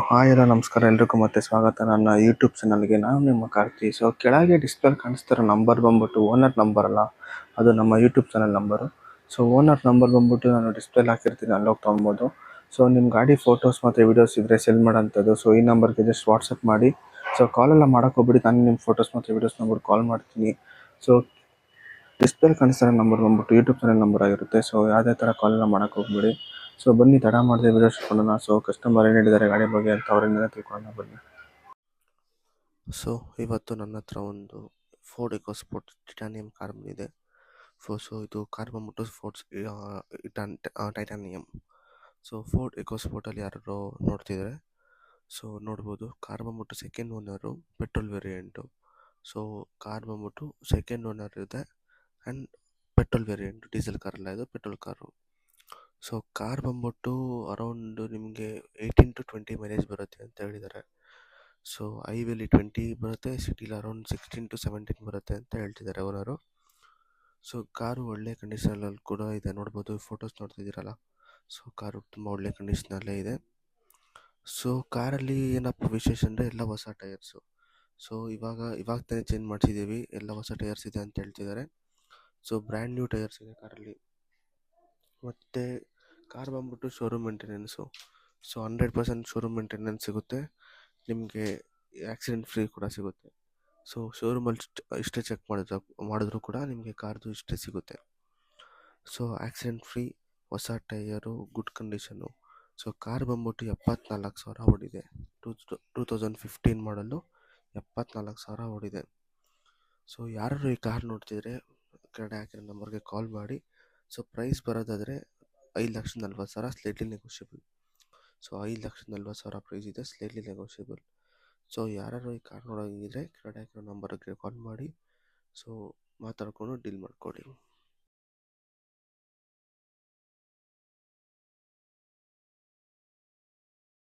Hi ಎಲ್ಲ ನಮಸ್ಕಾರ ಎಲ್ರಿಗೂ ಮತ್ತೆ ಸ್ವಾಗತ ನನ್ನ ಯೂಟ್ಯೂಬ್ ಚಾನಲ್ಗೆ. ನಾನು ನಿಮ್ಮ ಕಾರ್ತಿ. ಕೆಳಗೆ ಡಿಸ್ಪ್ಲೇ ಕಾಣಿಸ್ತಿರೋ ನಂಬರ್ ಬಂದ್ಬಿಟ್ಟು ಓನರ್ ನಂಬರ್ ಅಲ್ಲ, ಅದು ನಮ್ಮ YouTube channel number. Owner number ಬಂದ್ಬಿಟ್ಟು ನಾನು ಡಿಸ್ಪ್ಲೇಲಿ ಹಾಕಿರ್ತೀನಿ, ಅಲ್ಲೋಗಿ ತೊಗೊಬೋದು. ನಿಮ್ಮ ಗಾಡಿ ಫೋಟೋಸ್ ಮತ್ತು ವೀಡಿಯೋಸ್ ಇದ್ದರೆ ಸೆಲ್ ಮಾಡೋಂಥದ್ದು. ಈ ನಂಬರ್ಗೆ ಜಸ್ಟ್ ವಾಟ್ಸಪ್ ಮಾಡಿ. ಕಾಲೆಲ್ಲ ಮಾಡೋಕೆ ಹೋಗ್ಬಿಡಿ, ನಾನು ನಿಮ್ಮ ಫೋಟೋಸ್ ಮತ್ತು ವೀಡಿಯೋಸ್ ನಂಬರ್ ಕಾಲ್ ಮಾಡ್ತೀನಿ. ಡಿಸ್ಪ್ಲೇ ಕಾಣಿಸ್ತಿರೋ ನಂಬರ್ ಬಂದ್ಬಿಟ್ಟು ಯೂಟ್ಯೂಬ್ ಚಾನಲ್ ನಂಬರ್ ಆಗಿರುತ್ತೆ. ಯಾವುದೇ ಥರ ಕಾಲೆಲ್ಲ ಮಾಡೋಕೆ ಹೋಗ್ಬಿಡಿ. ಬನ್ನಿ, ತಡ ಮಾಡದೆ ವಿಡಿಯೋ ಶುರುಮಾಡೋಣ. ಕಸ್ಟಮರ್ ಏನು ಹೇಳಿದ್ದಾರೆ ಗಾಡಿ ಬಗ್ಗೆ ಅಂತ ಅವರಿಂದ ತಿಳ್ಕೊಳ್ಳೋಣ ಬನ್ನಿ. ಇವತ್ತು ನನ್ನ ಹತ್ರ ಒಂದು ಫೋರ್ಡ್ ಎಕೋಸ್ಪೋರ್ಟ್ ಟಿಟಾನಿಯಂ ಕಾರ್ ಬಂದಿದೆ. ಇದು ಕಾರ್ ಬಂದ್ಬಿಟ್ಟು ಫೋರ್ಡ್ಸ್ ಟೈಟಾನಿಯಂ. ಫೋರ್ಡ್ ಎಕೋಸ್ಪೋರ್ಟಲ್ಲಿ ಯಾರು ನೋಡ್ತಿದ್ದಾರೆ, ನೋಡ್ಬೋದು. ಕಾರ್ ಬಂದ್ಬಿಟ್ಟು second owner, petrol variant. Car ಬಂದ್ಬಿಟ್ಟು ಸೆಕೆಂಡ್ ಓನರ್ ಇದೆ and petrol variant, diesel car ಅಲ್ಲ, ಇದು ಪೆಟ್ರೋಲ್ ಕಾರು. ಕಾರ್ ಬಂದ್ಬಿಟ್ಟು ಅರೌಂಡ್ ನಿಮಗೆ 18 to 20 ಮೈಲೇಜ್ ಬರುತ್ತೆ ಅಂತ ಹೇಳಿದ್ದಾರೆ. ಹೈವೇಲಿ 20 ಬರುತ್ತೆ, ಸಿಟಿಲಿ ಅರೌಂಡ್ 16 to 17 ಬರುತ್ತೆ ಅಂತ ಹೇಳ್ತಿದ್ದಾರೆ ಓನರು. ಕಾರು ಒಳ್ಳೆ ಕಂಡೀಷನಲ್ಲಿ ಕೂಡ ಇದೆ, ನೋಡ್ಬೋದು. ಫೋಟೋಸ್ ನೋಡ್ತಿದ್ದೀರಲ್ಲ, ಕಾರು ತುಂಬ ಒಳ್ಳೆ ಕಂಡೀಷನಲ್ಲೇ ಇದೆ. ಕಾರಲ್ಲಿ ಏನಪ್ಪ ವಿಶೇಷ ಅಂದರೆ ಎಲ್ಲ ಹೊಸ ಟೈರ್ಸು. ಇವಾಗ ತಾನೇ ಚೇಂಜ್ ಮಾಡಿಸಿದ್ದೀವಿ, ಎಲ್ಲ ಹೊಸ ಟೈರ್ಸ್ ಇದೆ ಅಂತ ಹೇಳ್ತಿದ್ದಾರೆ. ಬ್ರ್ಯಾಂಡ್ ನ್ಯೂ ಟೈರ್ಸ್ ಇದೆ ಕಾರಲ್ಲಿ. ಮತ್ತು ಕಾರ್ ಬಂದ್ಬಿಟ್ಟು ಶೋರೂಮ್ ಮೇಂಟೆನೆನ್ಸು. 100% ಶೋರೂಮ್ ಮೇಂಟೆನೆನ್ಸ್ ಸಿಗುತ್ತೆ ನಿಮಗೆ, ಆಕ್ಸಿಡೆಂಟ್ ಫ್ರೀ ಕೂಡ ಸಿಗುತ್ತೆ. ಶೋರೂಮಲ್ಲಿ ಇಷ್ಟೇ ಚೆಕ್ ಮಾಡಿದ್ರು ಕೂಡ ನಿಮಗೆ ಕಾರ್ದು ಇಷ್ಟೇ ಸಿಗುತ್ತೆ. ಆಕ್ಸಿಡೆಂಟ್ ಫ್ರೀ, ಹೊಸ ಟೈಯರು, ಗುಡ್ ಕಂಡೀಷನ್ನು. ಕಾರ್ ಬಂದ್ಬಿಟ್ಟು 74,000 ಓಡಿದೆ. 2015 ಮಾಡಲು 74,000 ಓಡಿದೆ. ಯಾರು ಈ ಕಾರ್ ನೋಡ್ತಿದ್ರೆ ಕೆಳಗಡೆ ಹಾಕಿರೋ ನಂಬರ್ಗೆ ಕಾಲ್ ಮಾಡಿ. ಪ್ರೈಸ್ ಬರೋದಾದರೆ 5,40,000 ಸ್ಲೈಟ್ಲಿ ನೆಗೋಷಿಯಬಲ್. 5,40,000 ಪ್ರೈಸ್ ಇದೆ, ಸ್ಲೈಟ್ಲಿ ನೆಗೋಷಿಯಬಲ್. ಯಾರು ಈ ಕಾರ್ ನೋಡೋಂಗಿದ್ರೆ ಕೆಳಗಡೆ ಹಾಕಿರೋ ನಂಬರ್ಗೆ ಕಾಲ್ ಮಾಡಿ, ಮಾತಾಡ್ಕೊಂಡು ಡೀಲ್ ಮಾಡಿಕೊಡಿ.